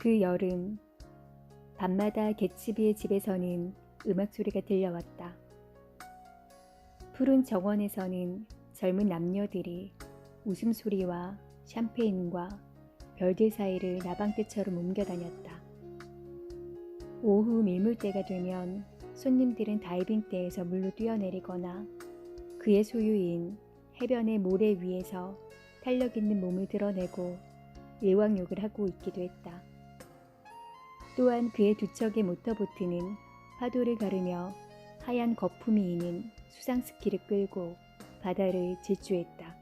그 여름, 밤마다 개츠비의 집에서는 음악 소리가 들려왔다. 푸른 정원에서는 젊은 남녀들이 웃음소리와 샴페인과 별들 사이를 나방떼처럼 옮겨다녔다. 오후 밀물때가 되면 손님들은 다이빙대에서 물로 뛰어내리거나 그의 소유인 해변의 모래 위에서 탄력 있는 몸을 드러내고 일왕욕을 하고 있기도 했다. 또한 그의 두 척의 모터보트는 파도를 가르며 하얀 거품이 이는 수상 스키를 끌고 바다를 질주했다.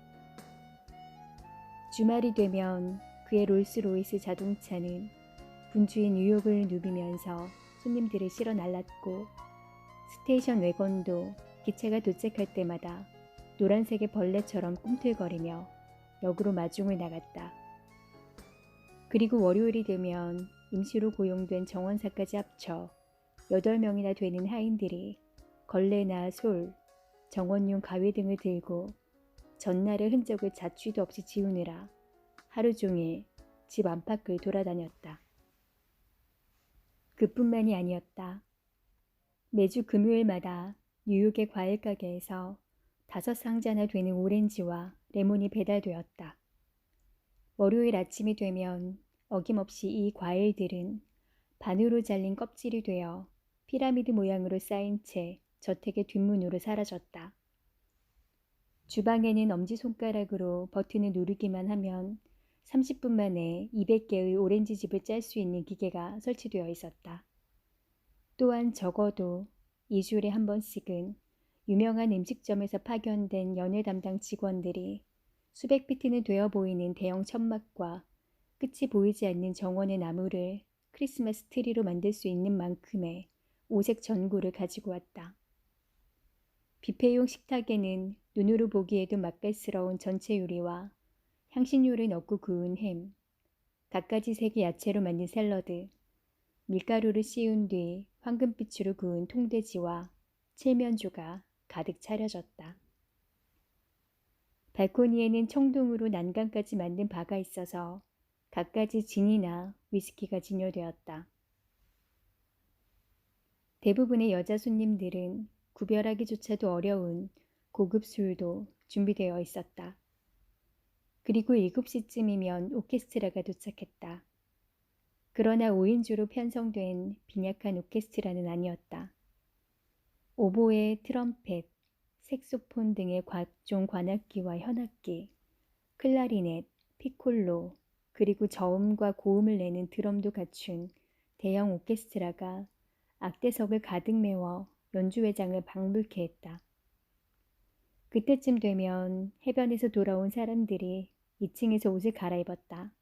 주말이 되면 그의 롤스로이스 자동차는 분주히 뉴욕을 누비면서 손님들을 실어 날랐고 스테이션 외건도 기차가 도착할 때마다 노란색의 벌레처럼 꿈틀거리며 역으로 마중을 나갔다. 그리고 월요일이 되면 임시로 고용된 정원사까지 합쳐 8명이나 되는 하인들이 걸레나 솔, 정원용 가위 등을 들고 전날의 흔적을 자취도 없이 지우느라 하루 종일 집 안팎을 돌아다녔다. 그뿐만이 아니었다. 매주 금요일마다 뉴욕의 과일 가게에서 5상자나 되는 오렌지와 레몬이 배달되었다. 월요일 아침이 되면 어김없이 이 과일들은 반으로 잘린 껍질이 되어 피라미드 모양으로 쌓인 채 저택의 뒷문으로 사라졌다. 주방에는 엄지손가락으로 버튼을 누르기만 하면 30분 만에 200개의 오렌지즙을 짤 수 있는 기계가 설치되어 있었다. 또한 적어도 2주일에 한 번씩은 유명한 음식점에서 파견된 연애 담당 직원들이 수백 피트는 되어 보이는 대형 천막과 끝이 보이지 않는 정원의 나무를 크리스마스 트리로 만들 수 있는 만큼의 오색 전구를 가지고 왔다. 뷔페용 식탁에는 눈으로 보기에도 맛깔스러운 전체 요리와 향신료를 넣고 구운 햄, 갖가지 색의 야채로 만든 샐러드, 밀가루를 씌운 뒤 황금빛으로 구운 통돼지와 칠면조가 가득 차려졌다. 발코니에는 청동으로 난간까지 만든 바가 있어서 갖가지 진이나 위스키가 진열되었다. 대부분의 여자 손님들은 구별하기조차도 어려운 고급 술도 준비되어 있었다. 그리고 7시쯤이면 오케스트라가 도착했다. 그러나 5인조로 편성된 빈약한 오케스트라는 아니었다. 오보에 트럼펫, 색소폰 등의 각종 관악기와 현악기, 클라리넷, 피콜로, 그리고 저음과 고음을 내는 드럼도 갖춘 대형 오케스트라가 악대석을 가득 메워 연주회장을 방불케 했다. 그때쯤 되면 해변에서 돌아온 사람들이 2층에서 옷을 갈아입었다.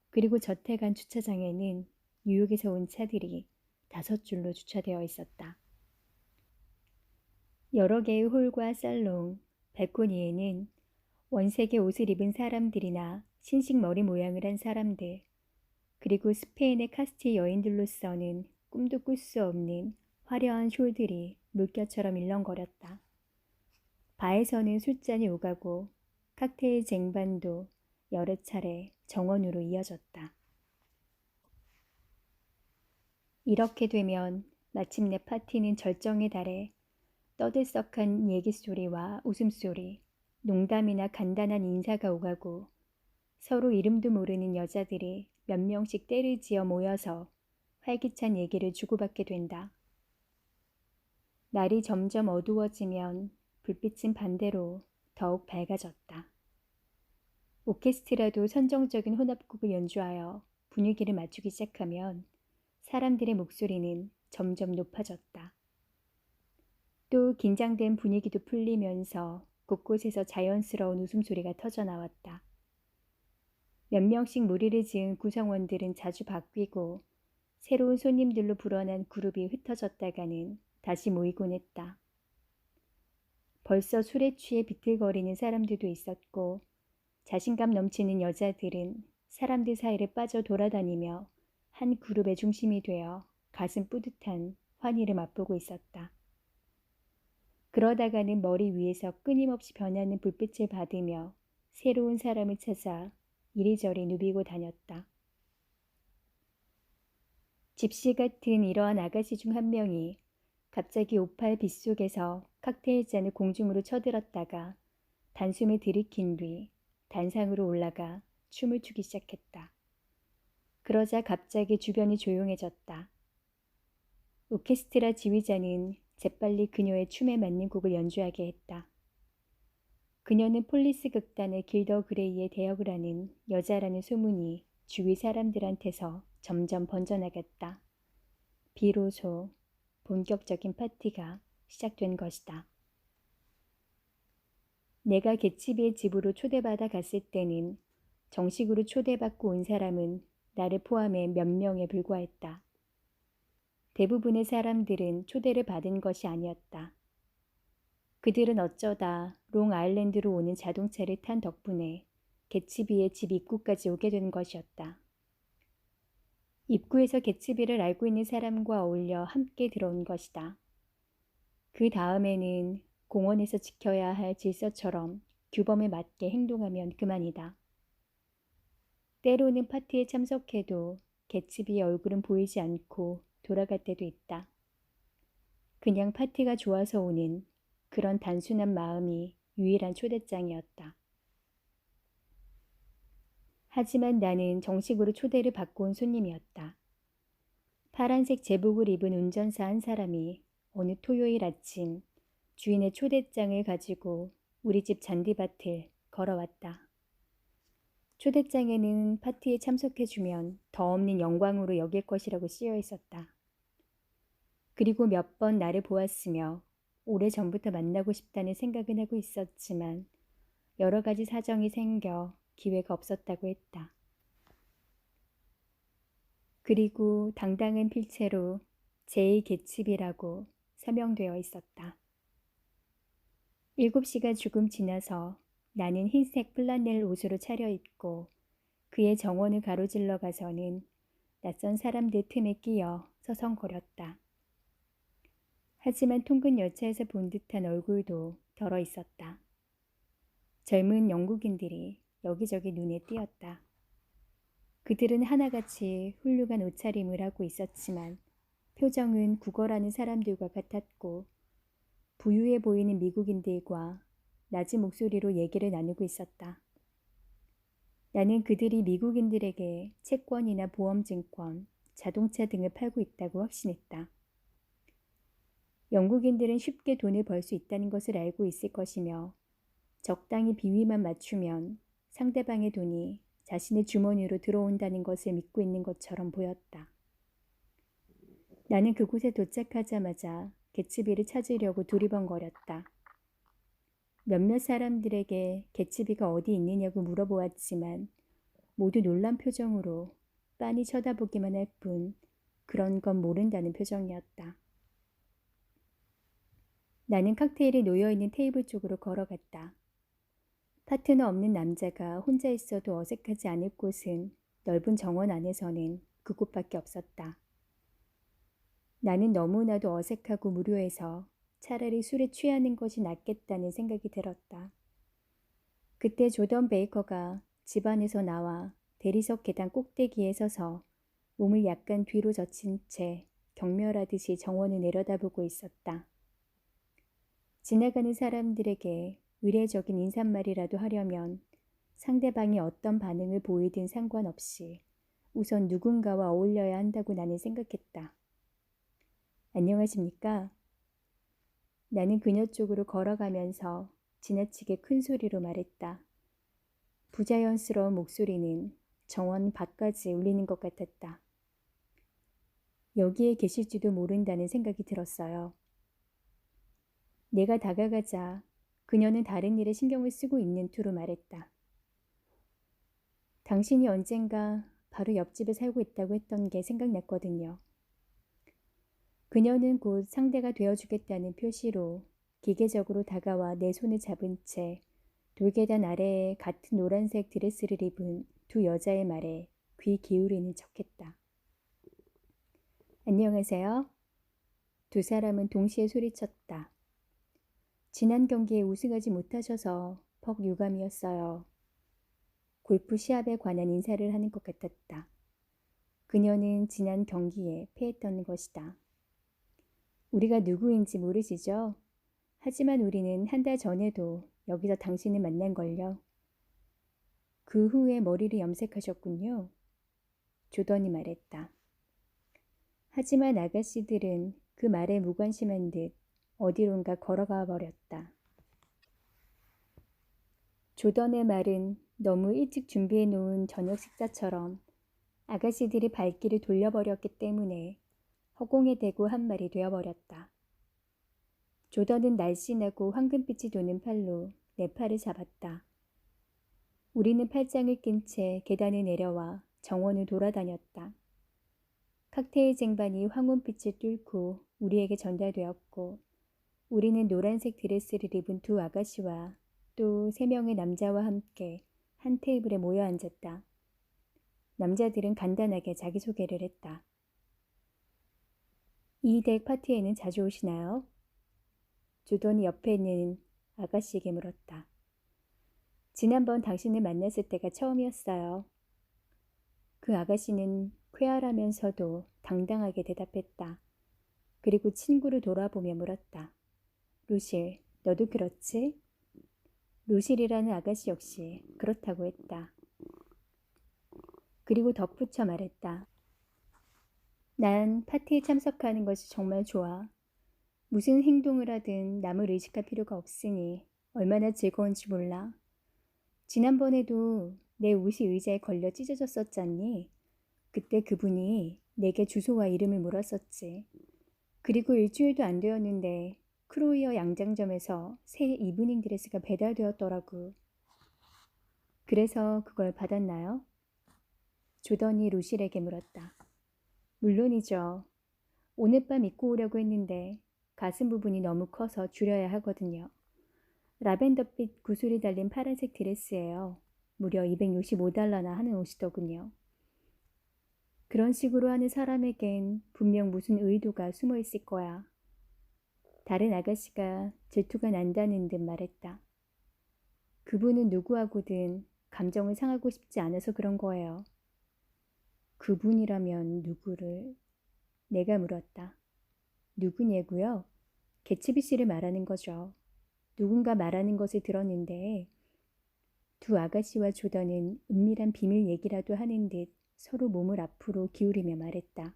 그리고 저택 안 주차장에는 뉴욕에서 온 차들이 5줄로 주차되어 있었다. 여러 개의 홀과 살롱, 발코니에는 원색의 옷을 입은 사람들이나 신식 머리 모양을 한 사람들, 그리고 스페인의 카스티 여인들로서는 꿈도 꿀 수 없는 화려한 숄들이 물결처럼 일렁거렸다. 바에서는 술잔이 오가고 칵테일 쟁반도 여러 차례 정원으로 이어졌다. 이렇게 되면 마침내 파티는 절정에 달해 떠들썩한 얘기소리와 웃음소리, 농담이나 간단한 인사가 오가고 서로 이름도 모르는 여자들이 몇 명씩 떼를 지어 모여서 활기찬 얘기를 주고받게 된다. 날이 점점 어두워지면 불빛은 반대로 더욱 밝아졌다. 오케스트라도 선정적인 혼합곡을 연주하여 분위기를 맞추기 시작하면 사람들의 목소리는 점점 높아졌다. 또 긴장된 분위기도 풀리면서 곳곳에서 자연스러운 웃음소리가 터져나왔다. 몇 명씩 무리를 지은 구성원들은 자주 바뀌고 새로운 손님들로 불어난 그룹이 흩어졌다가는 다시 모이곤 했다. 벌써 술에 취해 비틀거리는 사람들도 있었고 자신감 넘치는 여자들은 사람들 사이를 빠져 돌아다니며 한 그룹의 중심이 되어 가슴 뿌듯한 환희를 맛보고 있었다. 그러다가는 머리 위에서 끊임없이 변하는 불빛을 받으며 새로운 사람을 찾아 이리저리 누비고 다녔다. 집시 같은 이러한 아가씨 중 한 명이 갑자기 오팔 빗속에서 칵테일 잔을 공중으로 쳐들었다가 단숨에 들이킨 뒤 단상으로 올라가 춤을 추기 시작했다. 그러자 갑자기 주변이 조용해졌다. 오케스트라 지휘자는 재빨리 그녀의 춤에 맞는 곡을 연주하게 했다. 그녀는 폴리스 극단의 길더 그레이의 대역을 하는 여자라는 소문이 주위 사람들한테서 점점 번져나갔다. 비로소 본격적인 파티가 시작된 것이다. 내가 개츠비의 집으로 초대받아 갔을 때는 정식으로 초대받고 온 사람은 나를 포함해 몇 명에 불과했다. 대부분의 사람들은 초대를 받은 것이 아니었다. 그들은 어쩌다 롱아일랜드로 오는 자동차를 탄 덕분에 개츠비의 집 입구까지 오게 된 것이었다. 입구에서 개츠비를 알고 있는 사람과 어울려 함께 들어온 것이다. 그 다음에는 공원에서 지켜야 할 질서처럼 규범에 맞게 행동하면 그만이다. 때로는 파티에 참석해도 개츠비의 얼굴은 보이지 않고 돌아갈 때도 있다. 그냥 파티가 좋아서 오는 그런 단순한 마음이 유일한 초대장이었다. 하지만 나는 정식으로 초대를 받고 온 손님이었다. 파란색 제복을 입은 운전사 한 사람이 어느 토요일 아침 주인의 초대장을 가지고 우리 집 잔디밭을 걸어왔다. 초대장에는 파티에 참석해주면 더 없는 영광으로 여길 것이라고 쓰여 있었다. 그리고 몇 번 나를 보았으며 오래전부터 만나고 싶다는 생각은 하고 있었지만 여러 가지 사정이 생겨 기회가 없었다고 했다. 그리고 당당한 필체로 제이 개츠비라고 서명되어 있었다. 7시가 조금 지나서 나는 흰색 플라넬 옷으로 차려입고 그의 정원을 가로질러 가서는 낯선 사람들 틈에 끼어 서성거렸다. 하지만 통근 열차에서 본 듯한 얼굴도 덜어 있었다. 젊은 영국인들이 여기저기 눈에 띄었다. 그들은 하나같이 훌륭한 옷차림을 하고 있었지만 표정은 구걸하는 사람들과 같았고 부유해 보이는 미국인들과 낮은 목소리로 얘기를 나누고 있었다. 나는 그들이 미국인들에게 채권이나 보험증권, 자동차 등을 팔고 있다고 확신했다. 영국인들은 쉽게 돈을 벌 수 있다는 것을 알고 있을 것이며 적당히 비위만 맞추면 상대방의 돈이 자신의 주머니로 들어온다는 것을 믿고 있는 것처럼 보였다. 나는 그곳에 도착하자마자 개츠비를 찾으려고 두리번거렸다. 몇몇 사람들에게 개츠비가 어디 있느냐고 물어보았지만 모두 놀란 표정으로 빤히 쳐다보기만 할 뿐 그런 건 모른다는 표정이었다. 나는 칵테일이 놓여있는 테이블 쪽으로 걸어갔다. 파트너 없는 남자가 혼자 있어도 어색하지 않을 곳은 넓은 정원 안에서는 그곳밖에 없었다. 나는 너무나도 어색하고 무료해서 차라리 술에 취하는 것이 낫겠다는 생각이 들었다. 그때 조던 베이커가 집안에서 나와 대리석 계단 꼭대기에 서서 몸을 약간 뒤로 젖힌 채 경멸하듯이 정원을 내려다보고 있었다. 지나가는 사람들에게 의례적인 인사말이라도 하려면 상대방이 어떤 반응을 보이든 상관없이 우선 누군가와 어울려야 한다고 나는 생각했다. 안녕하십니까? 나는 그녀 쪽으로 걸어가면서 지나치게 큰 소리로 말했다. 부자연스러운 목소리는 정원 밖까지 울리는 것 같았다. 여기에 계실지도 모른다는 생각이 들었어요. 내가 다가가자 그녀는 다른 일에 신경을 쓰고 있는 투로 말했다. 당신이 언젠가 바로 옆집에 살고 있다고 했던 게 생각났거든요. 그녀는 곧 상대가 되어주겠다는 표시로 기계적으로 다가와 내 손을 잡은 채 돌계단 아래에 같은 노란색 드레스를 입은 두 여자의 말에 귀 기울이는 척했다. 안녕하세요. 두 사람은 동시에 소리쳤다. 지난 경기에 우승하지 못하셔서 퍽 유감이었어요. 골프 시합에 관한 인사를 하는 것 같았다. 그녀는 지난 경기에 패했던 것이다. 우리가 누구인지 모르시죠? 하지만 우리는 한 달 전에도 여기서 당신을 만난걸요. 그 후에 머리를 염색하셨군요. 조던이 말했다. 하지만 아가씨들은 그 말에 무관심한 듯 어디론가 걸어가 버렸다. 조던의 말은 너무 일찍 준비해 놓은 저녁 식사처럼 아가씨들이 발길을 돌려버렸기 때문에 허공에 대고 한 말이 되어버렸다. 조던은 날씬하고 황금빛이 도는 팔로 내 팔을 잡았다. 우리는 팔짱을 낀 채 계단을 내려와 정원을 돌아다녔다. 칵테일 쟁반이 황혼빛을 뚫고 우리에게 전달되었고 우리는 노란색 드레스를 입은 두 아가씨와 또 3명의 남자와 함께 한 테이블에 모여 앉았다. 남자들은 간단하게 자기소개를 했다. 이 댁 파티에는 자주 오시나요? 조던이 옆에 있는 아가씨에게 물었다. 지난번 당신을 만났을 때가 처음이었어요. 그 아가씨는 쾌활하면서도 당당하게 대답했다. 그리고 친구를 돌아보며 물었다. 루실, 너도 그렇지? 루실이라는 아가씨 역시 그렇다고 했다. 그리고 덧붙여 말했다. 난 파티에 참석하는 것이 정말 좋아. 무슨 행동을 하든 남을 의식할 필요가 없으니 얼마나 즐거운지 몰라. 지난번에도 내 옷이 의자에 걸려 찢어졌었잖니. 그때 그분이 내게 주소와 이름을 물었었지. 그리고 일주일도 안 되었는데 크로이어 양장점에서 새 이브닝 드레스가 배달되었더라고. 그래서 그걸 받았나요? 조던이 루실에게 물었다. 물론이죠. 오늘 밤 입고 오려고 했는데 가슴 부분이 너무 커서 줄여야 하거든요. 라벤더빛 구슬이 달린 파란색 드레스예요. 무려 265달러나 하는 옷이더군요. 그런 식으로 하는 사람에겐 분명 무슨 의도가 숨어 있을 거야. 다른 아가씨가 질투가 난다는 듯 말했다. 그분은 누구하고든 감정을 상하고 싶지 않아서 그런 거예요. 그분이라면 누구를? 내가 물었다. 누구냐고요? 개츠비 씨를 말하는 거죠. 누군가 말하는 것을 들었는데 두 아가씨와 조던은 은밀한 비밀 얘기라도 하는 듯 서로 몸을 앞으로 기울이며 말했다.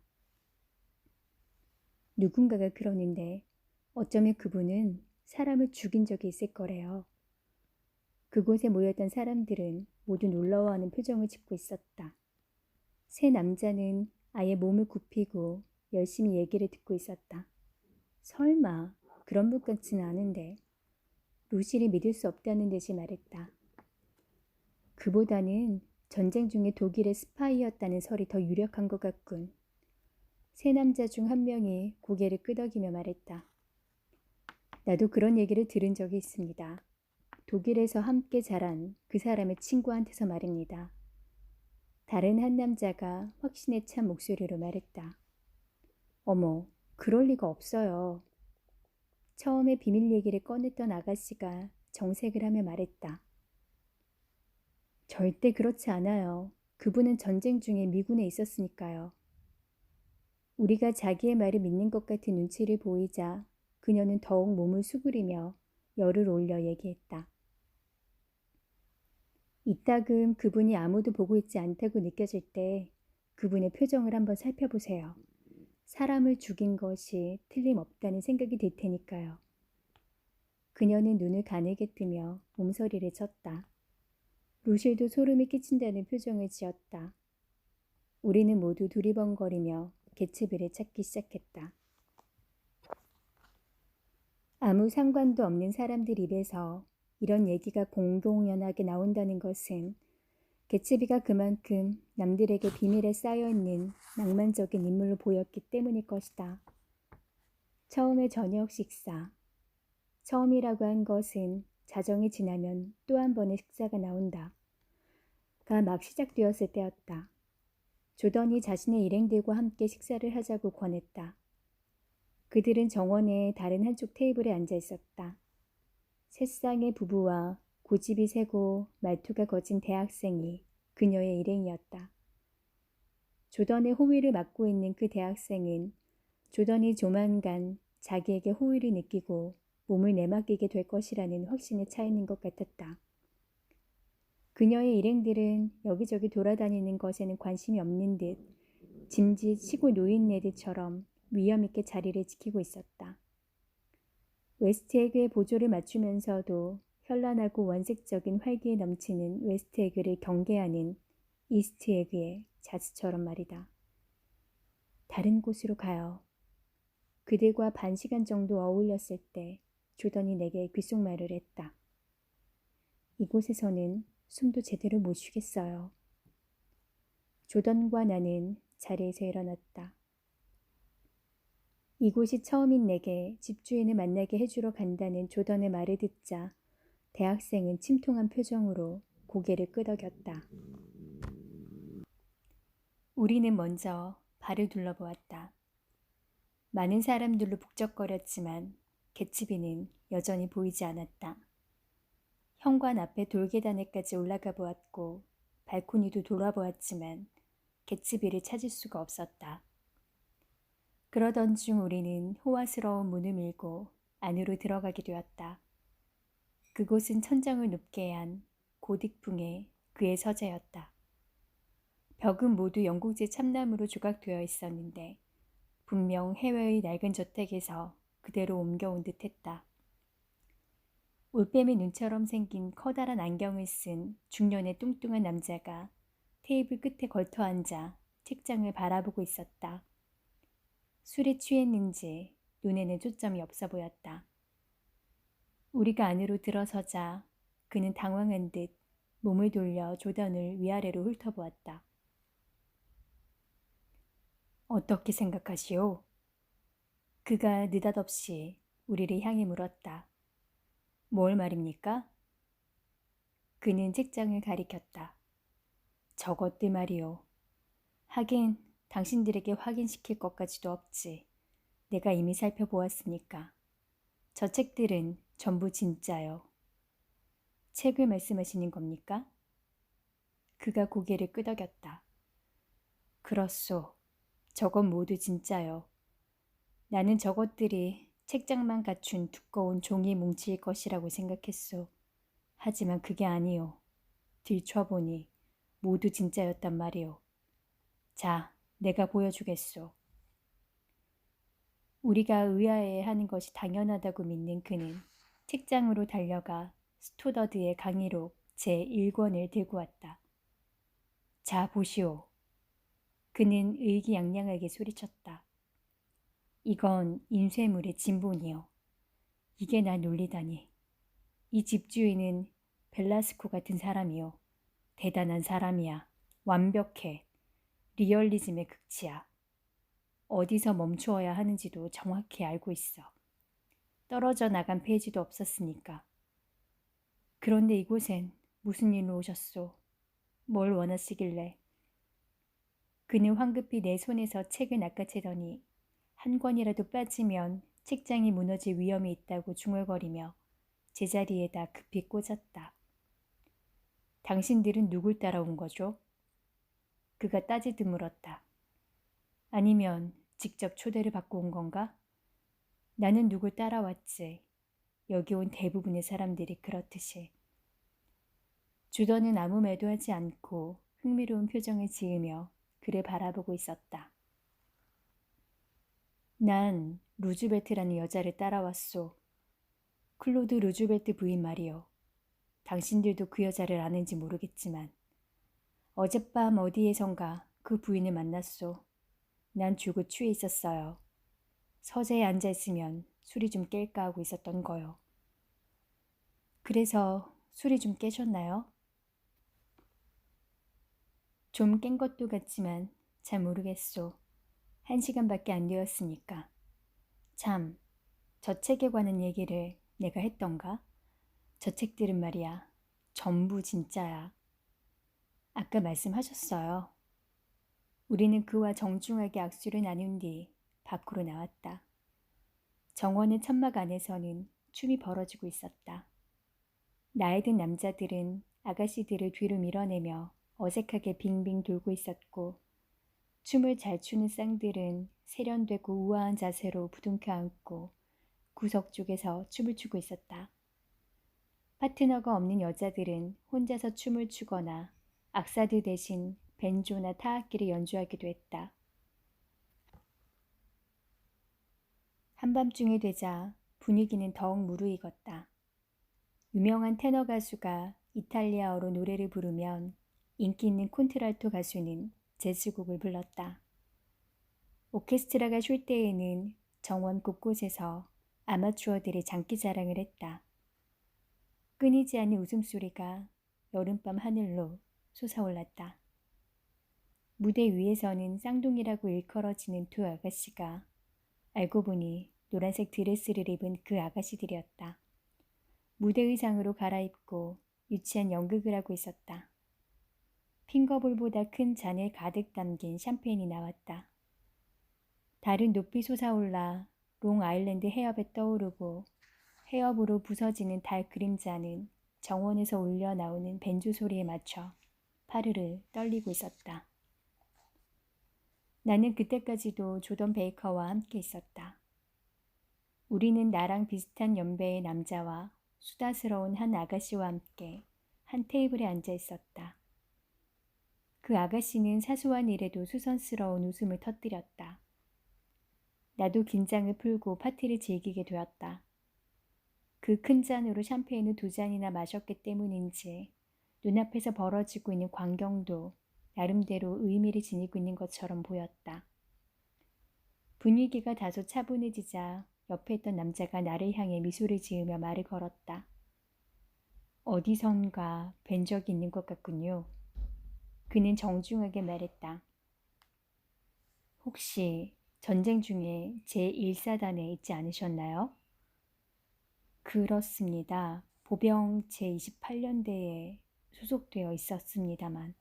누군가가 그러는데 어쩌면 그분은 사람을 죽인 적이 있을 거래요. 그곳에 모였던 사람들은 모두 놀라워하는 표정을 짓고 있었다. 세 남자는 아예 몸을 굽히고 열심히 얘기를 듣고 있었다. 설마 그런 분 같지는 않은데. 루실이 믿을 수 없다는 듯이 말했다. 그보다는 전쟁 중에 독일의 스파이였다는 설이 더 유력한 것 같군. 세 남자 중 한 명이 고개를 끄덕이며 말했다. 나도 그런 얘기를 들은 적이 있습니다. 독일에서 함께 자란 그 사람의 친구한테서 말입니다. 다른 한 남자가 확신에 찬 목소리로 말했다. 어머, 그럴 리가 없어요. 처음에 비밀 얘기를 꺼냈던 아가씨가 정색을 하며 말했다. 절대 그렇지 않아요. 그분은 전쟁 중에 미군에 있었으니까요. 우리가 자기의 말을 믿는 것 같은 눈치를 보이자 그녀는 더욱 몸을 수그리며 열을 올려 얘기했다. 이따금 그분이 아무도 보고 있지 않다고 느껴질 때 그분의 표정을 한번 살펴보세요. 사람을 죽인 것이 틀림없다는 생각이 들 테니까요. 그녀는 눈을 가늘게 뜨며 몸서리를 쳤다. 루실도 소름이 끼친다는 표정을 지었다. 우리는 모두 두리번거리며 개츠비를 찾기 시작했다. 아무 상관도 없는 사람들 입에서 이런 얘기가 공공연하게 나온다는 것은 개츠비가 그만큼 남들에게 비밀에 쌓여있는 낭만적인 인물로 보였기 때문일 것이다. 처음의 저녁 식사. 처음이라고 한 것은 자정이 지나면 또 한 번의 식사가 나온다. 가 막 시작되었을 때였다. 조던이 자신의 일행들과 함께 식사를 하자고 권했다. 그들은 정원의 다른 한쪽 테이블에 앉아 있었다. 세 쌍의 부부와 고집이 세고 말투가 거친 대학생이 그녀의 일행이었다. 조던의 호의를 맡고 있는 그 대학생은 조던이 조만간 자기에게 호의를 느끼고 몸을 내맡기게 될 것이라는 확신에 차 있는 것 같았다. 그녀의 일행들은 여기저기 돌아다니는 것에는 관심이 없는 듯 짐짓 시골 노인네들처럼 위험 있게 자리를 지키고 있었다. 웨스트에그의 보조를 맞추면서도 현란하고 원색적인 활기에 넘치는 웨스트에그를 경계하는 이스트에그의 자수처럼 말이다. 다른 곳으로 가요. 그들과 반 시간 정도 어울렸을 때 조던이 내게 귓속말을 했다. 이곳에서는 숨도 제대로 못 쉬겠어요. 조던과 나는 자리에서 일어났다. 이곳이 처음인 내게 집주인을 만나게 해주러 간다는 조던의 말을 듣자 대학생은 침통한 표정으로 고개를 끄덕였다. 우리는 먼저 발을 둘러보았다. 많은 사람들로 북적거렸지만 개츠비는 여전히 보이지 않았다. 현관 앞에 돌계단에까지 올라가 보았고 발코니도 돌아보았지만 개츠비를 찾을 수가 없었다. 그러던 중 우리는 호화스러운 문을 밀고 안으로 들어가게 되었다. 그곳은 천장을 높게 한 고딕풍의 그의 서재였다. 벽은 모두 영국제 참나무로 조각되어 있었는데 분명 해외의 낡은 저택에서 그대로 옮겨온 듯했다. 올빼미 눈처럼 생긴 커다란 안경을 쓴 중년의 뚱뚱한 남자가 테이블 끝에 걸터 앉아 책장을 바라보고 있었다. 술에 취했는지 눈에는 초점이 없어 보였다. 우리가 안으로 들어서자 그는 당황한 듯 몸을 돌려 조던을 위아래로 훑어보았다. 어떻게 생각하시오? 그가 느닷없이 우리를 향해 물었다. 뭘 말입니까? 그는 책장을 가리켰다. 저것들 말이오. 하긴 당신들에게 확인시킬 것까지도 없지. 내가 이미 살펴보았으니까. 저 책들은 전부 진짜요. 책을 말씀하시는 겁니까? 그가 고개를 끄덕였다. 그렇소. 저건 모두 진짜요. 나는 저것들이 책장만 갖춘 두꺼운 종이 뭉치일 것이라고 생각했소. 하지만 그게 아니오. 들춰보니 모두 진짜였단 말이오. 자, 내가 보여주겠소. 우리가 의아해하는 것이 당연하다고 믿는 그는 책장으로 달려가 스토더드의 강의록 제1권을 들고 왔다. 자, 보시오. 그는 의기양양하게 소리쳤다. 이건 인쇄물의 진본이요. 이게 날 놀리다니. 이 집주인은 벨라스코 같은 사람이요. 대단한 사람이야. 완벽해. 리얼리즘의 극치야. 어디서 멈추어야 하는지도 정확히 알고 있어. 떨어져 나간 페이지도 없었으니까. 그런데 이곳엔 무슨 일로 오셨소? 뭘 원하시길래? 그는 황급히 내 손에서 책을 낚아채더니 한 권이라도 빠지면 책장이 무너질 위험이 있다고 중얼거리며 제자리에다 급히 꽂았다. 당신들은 누굴 따라온 거죠? 그가 따지듯 물었다. 아니면 직접 초대를 받고 온 건가? 나는 누굴 따라왔지. 여기 온 대부분의 사람들이 그렇듯이. 주던은 아무 말도 하지 않고 흥미로운 표정을 지으며 그를 바라보고 있었다. 난 루즈벨트라는 여자를 따라왔소. 클로드 루즈벨트 부인 말이요. 당신들도 그 여자를 아는지 모르겠지만 어젯밤 어디에선가 그 부인을 만났소. 난 죽어 취해 있었어요. 서재에 앉아있으면 술이 좀 깰까 하고 있었던 거요. 그래서 술이 좀 깨셨나요? 좀 깬 것도 같지만 잘 모르겠소. 1시간밖에 안 되었으니까. 참, 저 책에 관한 얘기를 내가 했던가? 저 책들은 말이야. 전부 진짜야. 아까 말씀하셨어요. 우리는 그와 정중하게 악수를 나눈 뒤 밖으로 나왔다. 정원의 천막 안에서는 춤이 벌어지고 있었다. 나이 든 남자들은 아가씨들을 뒤로 밀어내며 어색하게 빙빙 돌고 있었고 춤을 잘 추는 쌍들은 세련되고 우아한 자세로 부둥켜 안고 구석 쪽에서 춤을 추고 있었다. 파트너가 없는 여자들은 혼자서 춤을 추거나 악사드 대신 벤조나 타악기를 연주하기도 했다. 한밤중이 되자 분위기는 더욱 무르익었다. 유명한 테너 가수가 이탈리아어로 노래를 부르면 인기 있는 콘트랄토 가수는 재즈곡을 불렀다. 오케스트라가 쉴 때에는 정원 곳곳에서 아마추어들이 장기자랑을 했다. 끊이지 않는 웃음소리가 여름밤 하늘로 솟아올랐다. 무대 위에서는 쌍둥이라고 일컬어지는 두 아가씨가 알고 보니 노란색 드레스를 입은 그 아가씨들이었다. 무대 의상으로 갈아입고 유치한 연극을 하고 있었다. 핑거볼보다 큰 잔에 가득 담긴 샴페인이 나왔다. 달은 높이 솟아올라 롱아일랜드 해협에 떠오르고 해협으로 부서지는 달 그림자는 정원에서 울려 나오는 벤조 소리에 맞춰 파르르 떨리고 있었다. 나는 그때까지도 조던 베이커와 함께 있었다. 우리는 나랑 비슷한 연배의 남자와 수다스러운 한 아가씨와 함께 한 테이블에 앉아 있었다. 그 아가씨는 사소한 일에도 수선스러운 웃음을 터뜨렸다. 나도 긴장을 풀고 파티를 즐기게 되었다. 그 큰 잔으로 샴페인을 2잔이나 마셨기 때문인지 눈앞에서 벌어지고 있는 광경도 나름대로 의미를 지니고 있는 것처럼 보였다. 분위기가 다소 차분해지자 옆에 있던 남자가 나를 향해 미소를 지으며 말을 걸었다. 어디선가 뵌 적이 있는 것 같군요. 그는 정중하게 말했다. 혹시 전쟁 중에 제1사단에 있지 않으셨나요? 그렇습니다. 보병 제28년대에 소속되어 있었습니다만.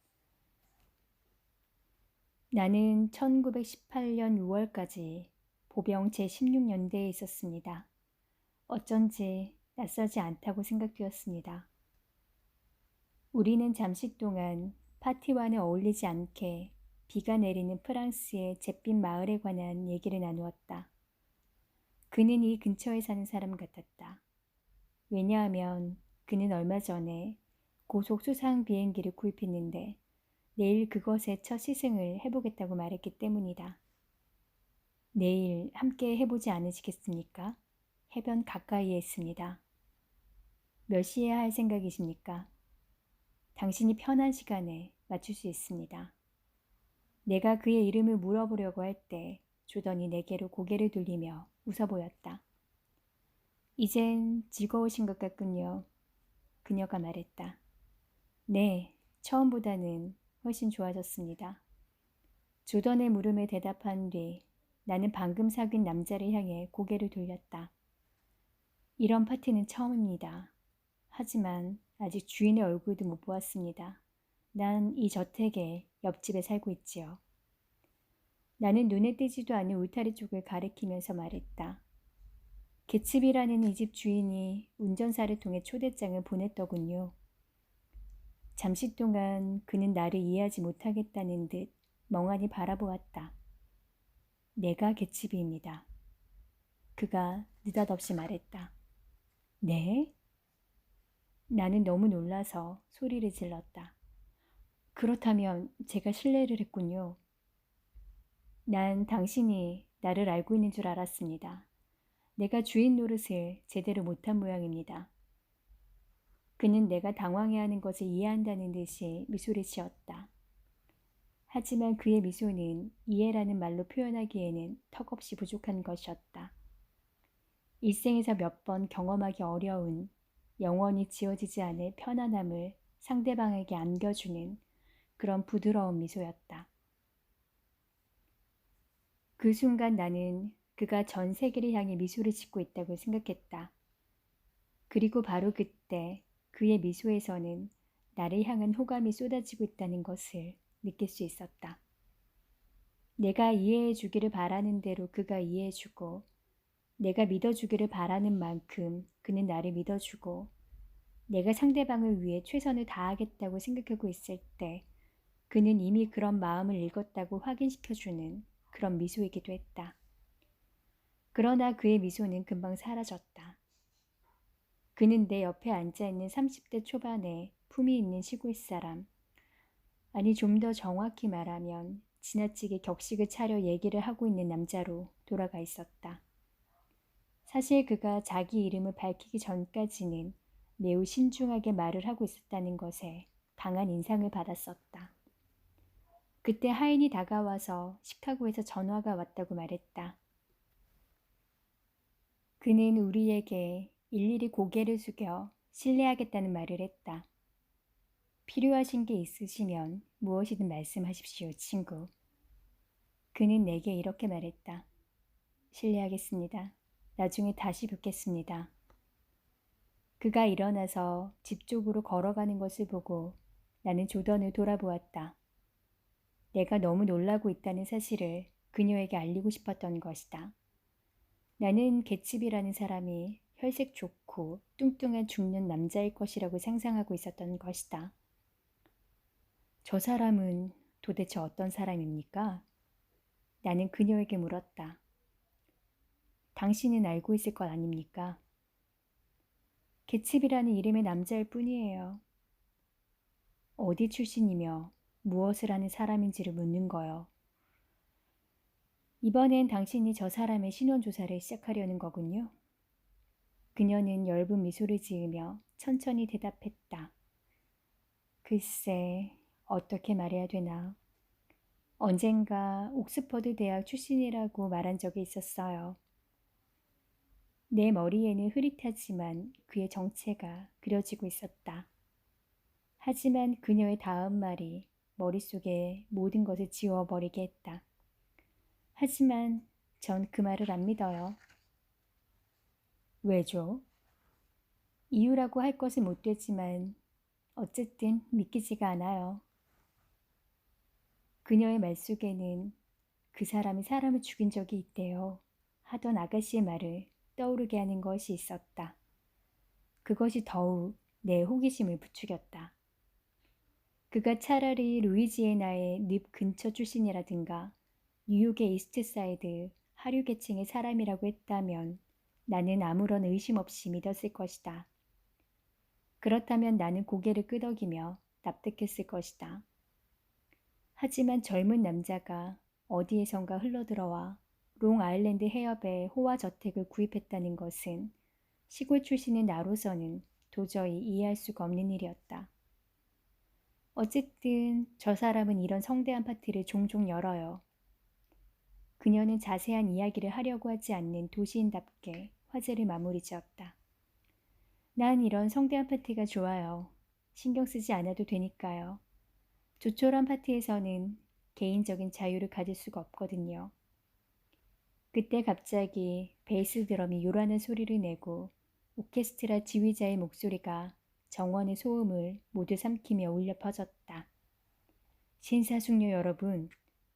나는 1918년 6월까지 보병 제16년대에 있었습니다. 어쩐지 낯설지 않다고 생각되었습니다. 우리는 잠시 동안 파티와는 어울리지 않게 비가 내리는 프랑스의 잿빛 마을에 관한 얘기를 나누었다. 그는 이 근처에 사는 사람 같았다. 왜냐하면 그는 얼마 전에 고속 수상 비행기를 구입했는데 내일 그것에 첫 시승을 해보겠다고 말했기 때문이다. 내일 함께 해보지 않으시겠습니까? 해변 가까이에 있습니다. 몇 시에 할 생각이십니까? 당신이 편한 시간에 맞출 수 있습니다. 내가 그의 이름을 물어보려고 할 때 조던이 내게로 고개를 돌리며 웃어 보였다. 이젠 즐거우신 것 같군요. 그녀가 말했다. 네, 처음보다는 훨씬 좋아졌습니다. 조던의 물음에 대답한 뒤 나는 방금 사귄 남자를 향해 고개를 돌렸다. 이런 파티는 처음입니다. 하지만 아직 주인의 얼굴도 못 보았습니다. 난 이 저택의 옆집에 살고 있지요. 나는 눈에 띄지도 않는 울타리 쪽을 가리키면서 말했다. 개츠비라는 이 집 주인이 운전사를 통해 초대장을 보냈더군요. 잠시 동안 그는 나를 이해하지 못하겠다는 듯 멍하니 바라보았다. 내가 개츠비입니다. 그가 느닷없이 말했다. 네? 나는 너무 놀라서 소리를 질렀다. 그렇다면 제가 실례를 했군요. 난 당신이 나를 알고 있는 줄 알았습니다. 내가 주인 노릇을 제대로 못한 모양입니다. 그는 내가 당황해하는 것을 이해한다는 듯이 미소를 지었다. 하지만 그의 미소는 이해라는 말로 표현하기에는 턱없이 부족한 것이었다. 일생에서 몇 번 경험하기 어려운 영원히 지워지지 않을 편안함을 상대방에게 안겨주는 그런 부드러운 미소였다. 그 순간 나는 그가 전 세계를 향해 미소를 짓고 있다고 생각했다. 그리고 바로 그때 그의 미소에서는 나를 향한 호감이 쏟아지고 있다는 것을 느낄 수 있었다. 내가 이해해 주기를 바라는 대로 그가 이해해 주고 내가 믿어주기를 바라는 만큼 그는 나를 믿어주고 내가 상대방을 위해 최선을 다하겠다고 생각하고 있을 때 그는 이미 그런 마음을 읽었다고 확인시켜주는 그런 미소이기도 했다. 그러나 그의 미소는 금방 사라졌다. 그는 내 옆에 앉아있는 30대 초반의 품이 있는 시골 사람, 아니 좀 더 정확히 말하면 지나치게 격식을 차려 얘기를 하고 있는 남자로 돌아가 있었다. 사실 그가 자기 이름을 밝히기 전까지는 매우 신중하게 말을 하고 있었다는 것에 강한 인상을 받았었다. 그때 하인이 다가와서 시카고에서 전화가 왔다고 말했다. 그는 우리에게 일일이 고개를 숙여 실례하겠다는 말을 했다. 필요하신 게 있으시면 무엇이든 말씀하십시오, 친구. 그는 내게 이렇게 말했다. 실례하겠습니다. 나중에 다시 뵙겠습니다. 그가 일어나서 집 쪽으로 걸어가는 것을 보고 나는 조던을 돌아보았다. 내가 너무 놀라고 있다는 사실을 그녀에게 알리고 싶었던 것이다. 나는 개츠비라는 사람이 혈색 좋고 뚱뚱한 중년 남자일 것이라고 상상하고 있었던 것이다. 저 사람은 도대체 어떤 사람입니까? 나는 그녀에게 물었다. 당신은 알고 있을 것 아닙니까? 개츠비라는 이름의 남자일 뿐이에요. 어디 출신이며 무엇을 하는 사람인지를 묻는 거요. 이번엔 당신이 저 사람의 신원조사를 시작하려는 거군요. 그녀는 엷은 미소를 지으며 천천히 대답했다. 글쎄, 어떻게 말해야 되나. 언젠가 옥스퍼드 대학 출신이라고 말한 적이 있었어요. 내 머리에는 흐릿하지만 그의 정체가 그려지고 있었다. 하지만 그녀의 다음 말이 머릿속에 모든 것을 지워버리게 했다. 하지만 전 그 말을 안 믿어요. 왜죠? 이유라고 할 것은 못 되지만 어쨌든 믿기지가 않아요. 그녀의 말 속에는 그 사람이 사람을 죽인 적이 있대요. 하던 아가씨의 말을 떠오르게 하는 것이 있었다. 그것이 더욱 내 호기심을 부추겼다. 그가 차라리 루이지애나의 늪 근처 출신이라든가 뉴욕의 이스트사이드 하류 계층의 사람이라고 했다면 나는 아무런 의심 없이 믿었을 것이다. 그렇다면 나는 고개를 끄덕이며 납득했을 것이다. 하지만 젊은 남자가 어디에선가 흘러들어와 롱아일랜드 해협에 호화저택을 구입했다는 것은 시골 출신의 나로서는 도저히 이해할 수가 없는 일이었다. 어쨌든 저 사람은 이런 성대한 파티를 종종 열어요. 그녀는 자세한 이야기를 하려고 하지 않는 도시인답게 화제를 마무리 지었다. 난 이런 성대한 파티가 좋아요. 신경 쓰지 않아도 되니까요. 조촐한 파티에서는 개인적인 자유를 가질 수가 없거든요. 그때 갑자기 베이스 드럼이 요란한 소리를 내고 오케스트라 지휘자의 목소리가 정원의 소음을 모두 삼키며 울려 퍼졌다. 신사숙녀 여러분,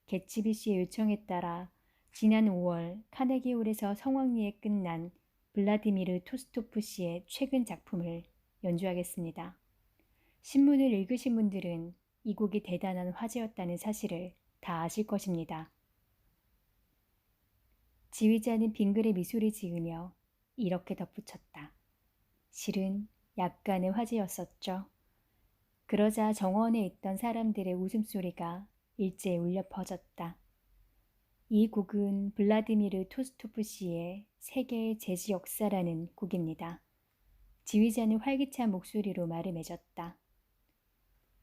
개츠비 씨의 요청에 따라 지난 5월 카네기홀에서 성황리에 끝난 블라디미르 토스토프 씨의 최근 작품을 연주하겠습니다. 신문을 읽으신 분들은 이 곡이 대단한 화제였다는 사실을 다 아실 것입니다. 지휘자는 빙그레 미소를 지으며 이렇게 덧붙였다. 실은 약간의 화제였었죠. 그러자 정원에 있던 사람들의 웃음소리가 일제히 울려 퍼졌다. 이 곡은 블라디미르 토스토프 씨의 세계의 재즈 역사라는 곡입니다. 지휘자는 활기찬 목소리로 말을 맺었다.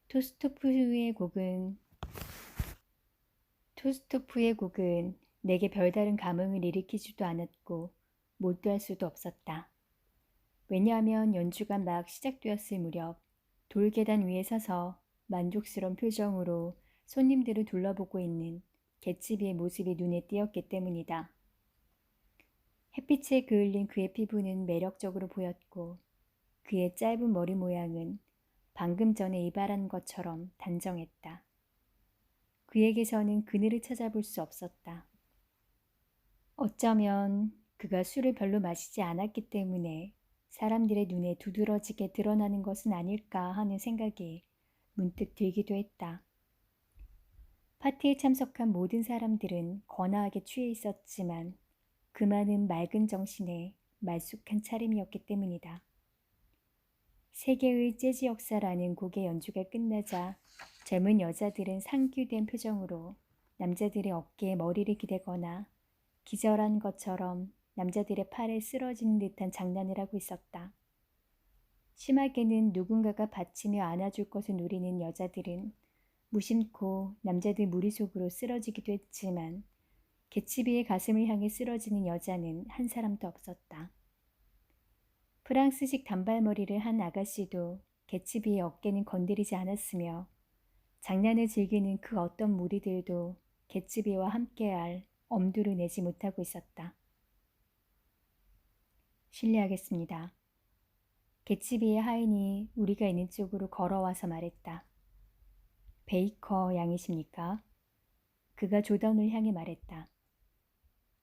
토스토프의 곡은 내게 별다른 감흥을 일으키지도 않았고 몰두할 수도 없었다. 왜냐하면 연주가 막 시작되었을 무렵 돌계단 위에 서서 만족스러운 표정으로 손님들을 둘러보고 있는 개츠비의 모습이 눈에 띄었기 때문이다. 햇빛에 그을린 그의 피부는 매력적으로 보였고 그의 짧은 머리 모양은 방금 전에 이발한 것처럼 단정했다. 그에게서는 그늘을 찾아볼 수 없었다. 어쩌면 그가 술을 별로 마시지 않았기 때문에 사람들의 눈에 두드러지게 드러나는 것은 아닐까 하는 생각이 문득 들기도 했다. 파티에 참석한 모든 사람들은 거나하게 취해 있었지만 그 많은 맑은 정신에 말쑥한 차림이었기 때문이다. 세계의 재즈 역사라는 곡의 연주가 끝나자 젊은 여자들은 상기된 표정으로 남자들의 어깨에 머리를 기대거나 기절한 것처럼 남자들의 팔에 쓰러지는 듯한 장난을 하고 있었다. 심하게는 누군가가 받치며 안아줄 것을 노리는 여자들은 무심코 남자들 무리 속으로 쓰러지기도 했지만 개츠비의 가슴을 향해 쓰러지는 여자는 한 사람도 없었다. 프랑스식 단발머리를 한 아가씨도 개츠비의 어깨는 건드리지 않았으며 장난을 즐기는 그 어떤 무리들도 개츠비와 함께할 엄두를 내지 못하고 있었다. 실례하겠습니다. 개츠비의 하인이 우리가 있는 쪽으로 걸어와서 말했다. 베이커 양이십니까? 그가 조던을 향해 말했다.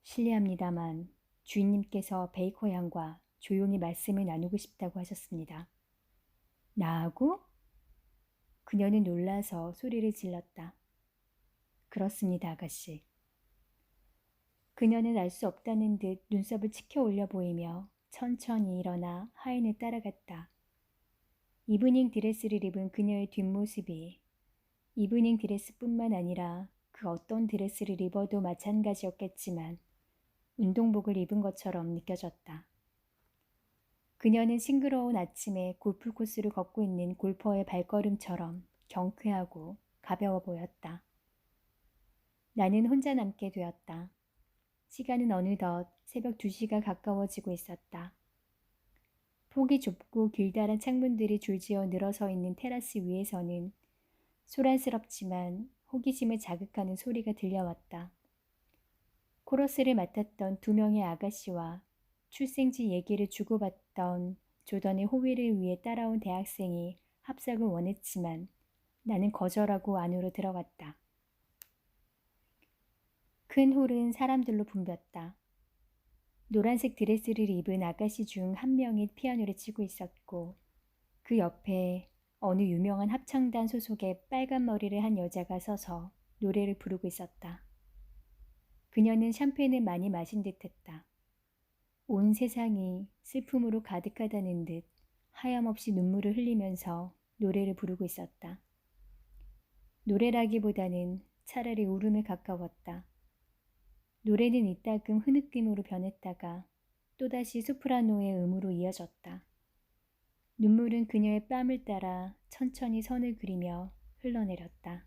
실례합니다만 주인님께서 베이커 양과 조용히 말씀을 나누고 싶다고 하셨습니다. 나하고? 그녀는 놀라서 소리를 질렀다. 그렇습니다, 아가씨. 그녀는 알 수 없다는 듯 눈썹을 치켜 올려 보이며 천천히 일어나 하인을 따라갔다. 이브닝 드레스를 입은 그녀의 뒷모습이 이브닝 드레스뿐만 아니라 그 어떤 드레스를 입어도 마찬가지였겠지만 운동복을 입은 것처럼 느껴졌다. 그녀는 싱그러운 아침에 골프 코스를 걷고 있는 골퍼의 발걸음처럼 경쾌하고 가벼워 보였다. 나는 혼자 남게 되었다. 시간은 어느덧 새벽 2시가 가까워지고 있었다. 폭이 좁고 길다란 창문들이 줄지어 늘어서 있는 테라스 위에서는 소란스럽지만 호기심을 자극하는 소리가 들려왔다. 코러스를 맡았던 2명의 아가씨와 출생지 얘기를 주고받던 조던의 호위를 위해 따라온 대학생이 합석을 원했지만 나는 거절하고 안으로 들어갔다. 큰 홀은 사람들로 붐볐다. 노란색 드레스를 입은 아가씨 중 한 명이 피아노를 치고 있었고 그 옆에 어느 유명한 합창단 소속의 빨간 머리를 한 여자가 서서 노래를 부르고 있었다. 그녀는 샴페인을 많이 마신 듯했다. 온 세상이 슬픔으로 가득하다는 듯 하염없이 눈물을 흘리면서 노래를 부르고 있었다. 노래라기보다는 차라리 울음에 가까웠다. 노래는 이따금 흐느낌으로 변했다가 또다시 소프라노의 음으로 이어졌다. 눈물은 그녀의 뺨을 따라 천천히 선을 그리며 흘러내렸다.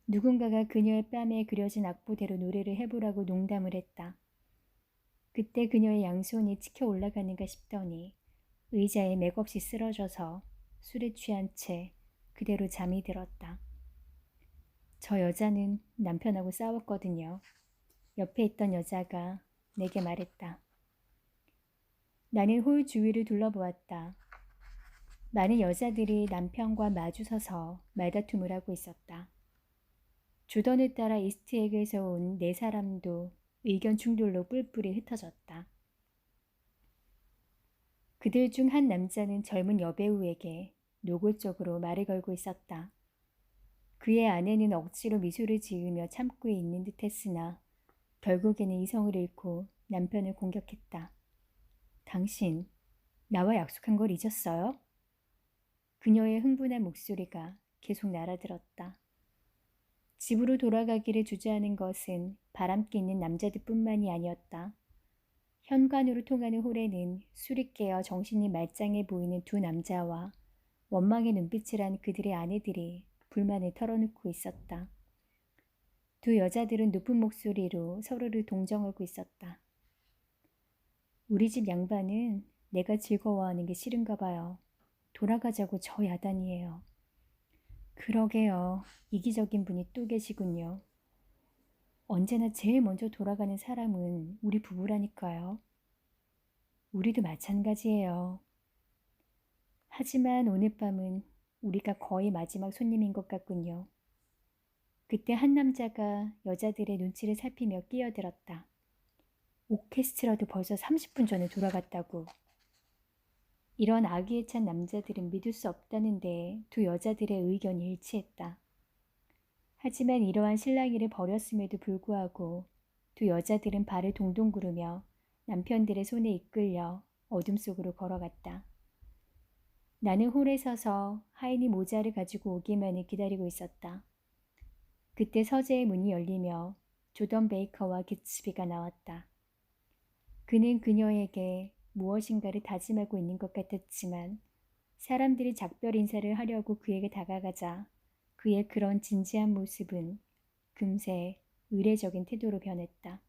누군가가 그녀의 뺨에 그려진 악보대로 노래를 해보라고 농담을 했다. 그때 그녀의 양손이 치켜 올라가는가 싶더니 의자에 맥없이 쓰러져서 술에 취한 채 그대로 잠이 들었다. 저 여자는 남편하고 싸웠거든요. 옆에 있던 여자가 내게 말했다. 나는 홀 주위를 둘러보았다. 많은 여자들이 남편과 마주서서 말다툼을 하고 있었다. 조던을 따라 이스트에그에서 온 4사람도 의견 충돌로 뿔뿔이 흩어졌다. 그들 중 한 남자는 젊은 여배우에게 노골적으로 말을 걸고 있었다. 그의 아내는 억지로 미소를 지으며 참고 있는 듯했으나 결국에는 이성을 잃고 남편을 공격했다. 당신, 나와 약속한 걸 잊었어요? 그녀의 흥분한 목소리가 계속 날아들었다. 집으로 돌아가기를 주저하는 것은 바람기 있는 남자들뿐만이 아니었다. 현관으로 통하는 홀에는 술이 깨어 정신이 말짱해 보이는 2 남자와 원망의 눈빛을 한 그들의 아내들이 불만을 털어놓고 있었다. 2 여자들은 높은 목소리로 서로를 동정하고 있었다. 우리 집 양반은 내가 즐거워하는 게 싫은가 봐요. 돌아가자고 저 야단이에요. 그러게요. 이기적인 분이 또 계시군요. 언제나 제일 먼저 돌아가는 사람은 우리 부부라니까요. 우리도 마찬가지예요. 하지만 오늘 밤은 우리가 거의 마지막 손님인 것 같군요. 그때 한 남자가 여자들의 눈치를 살피며 끼어들었다. 오케스트라도 벌써 30분 전에 돌아갔다고. 이런 아기에 찬 남자들은 믿을 수 없다는데 2 여자들의 의견이 일치했다. 하지만 이러한 실랑이를 벌였음에도 불구하고 두 여자들은 발을 동동 구르며 남편들의 손에 이끌려 어둠 속으로 걸어갔다. 나는 홀에 서서 하인이 모자를 가지고 오기만을 기다리고 있었다. 그때 서재의 문이 열리며 조던 베이커와 개츠비가 나왔다. 그는 그녀에게 무엇인가를 다짐하고 있는 것 같았지만 사람들이 작별 인사를 하려고 그에게 다가가자 그의 그런 진지한 모습은 금세 의례적인 태도로 변했다.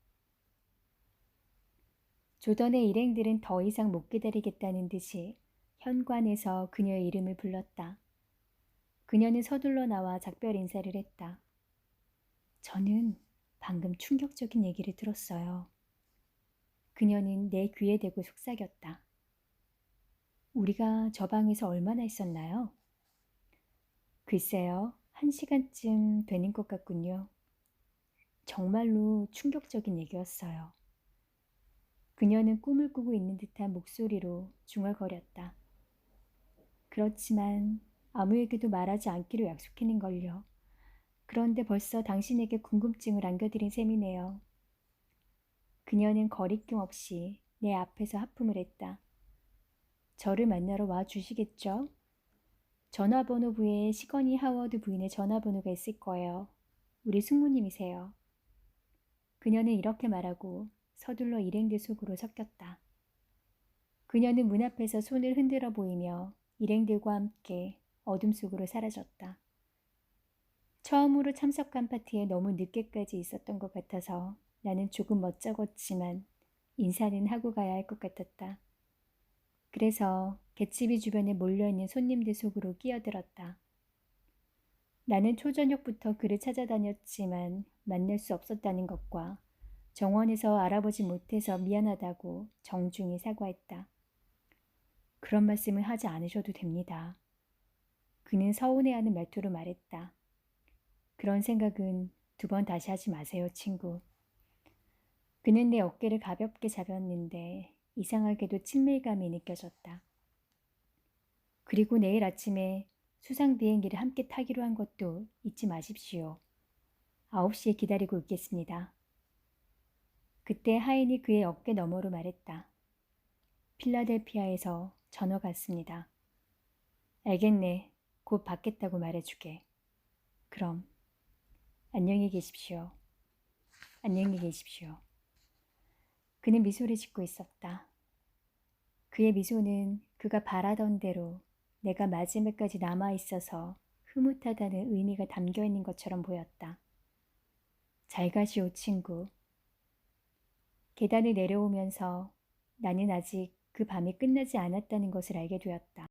조던의 일행들은 더 이상 못 기다리겠다는 듯이 현관에서 그녀의 이름을 불렀다. 그녀는 서둘러 나와 작별 인사를 했다. 저는 방금 충격적인 얘기를 들었어요. 그녀는 내 귀에 대고 속삭였다. 우리가 저 방에서 얼마나 있었나요? 글쎄요, 1시간쯤 되는 것 같군요. 정말로 충격적인 얘기였어요. 그녀는 꿈을 꾸고 있는 듯한 목소리로 중얼거렸다. 그렇지만 아무에게도 말하지 않기로 약속했는걸요. 그런데 벌써 당신에게 궁금증을 안겨드린 셈이네요. 그녀는 거리낌 없이 내 앞에서 하품을 했다. 저를 만나러 와 주시겠죠? 전화번호부에 시거니 하워드 부인의 전화번호가 있을 거예요. 우리 숙모님이세요. 그녀는 이렇게 말하고 서둘러 일행들 속으로 섞였다. 그녀는 문 앞에서 손을 흔들어 보이며 일행들과 함께 어둠 속으로 사라졌다. 처음으로 참석한 파티에 너무 늦게까지 있었던 것 같아서 나는 조금 멋쩍었지만 인사는 하고 가야 할 것 같았다. 그래서 개츠비 주변에 몰려있는 손님들 속으로 끼어들었다. 나는 초저녁부터 그를 찾아다녔지만 만날 수 없었다는 것과 정원에서 알아보지 못해서 미안하다고 정중히 사과했다. 그런 말씀을 하지 않으셔도 됩니다. 그는 서운해하는 말투로 말했다. 그런 생각은 2번 다시 하지 마세요, 친구. 그는 내 어깨를 가볍게 잡았는데 이상하게도 친밀감이 느껴졌다. 그리고 내일 아침에 수상 비행기를 함께 타기로 한 것도 잊지 마십시오. 9시에 기다리고 있겠습니다. 그때 하인이 그의 어깨 너머로 말했다. 필라델피아에서 전화가 왔습니다. 알겠네. 곧 받겠다고 말해주게. 그럼 안녕히 계십시오. 안녕히 계십시오. 그는 미소를 짓고 있었다. 그의 미소는 그가 바라던 대로 내가 마지막까지 남아있어서 흐뭇하다는 의미가 담겨있는 것처럼 보였다. 잘 가시오, 친구. 계단을 내려오면서 나는 아직 그 밤이 끝나지 않았다는 것을 알게 되었다.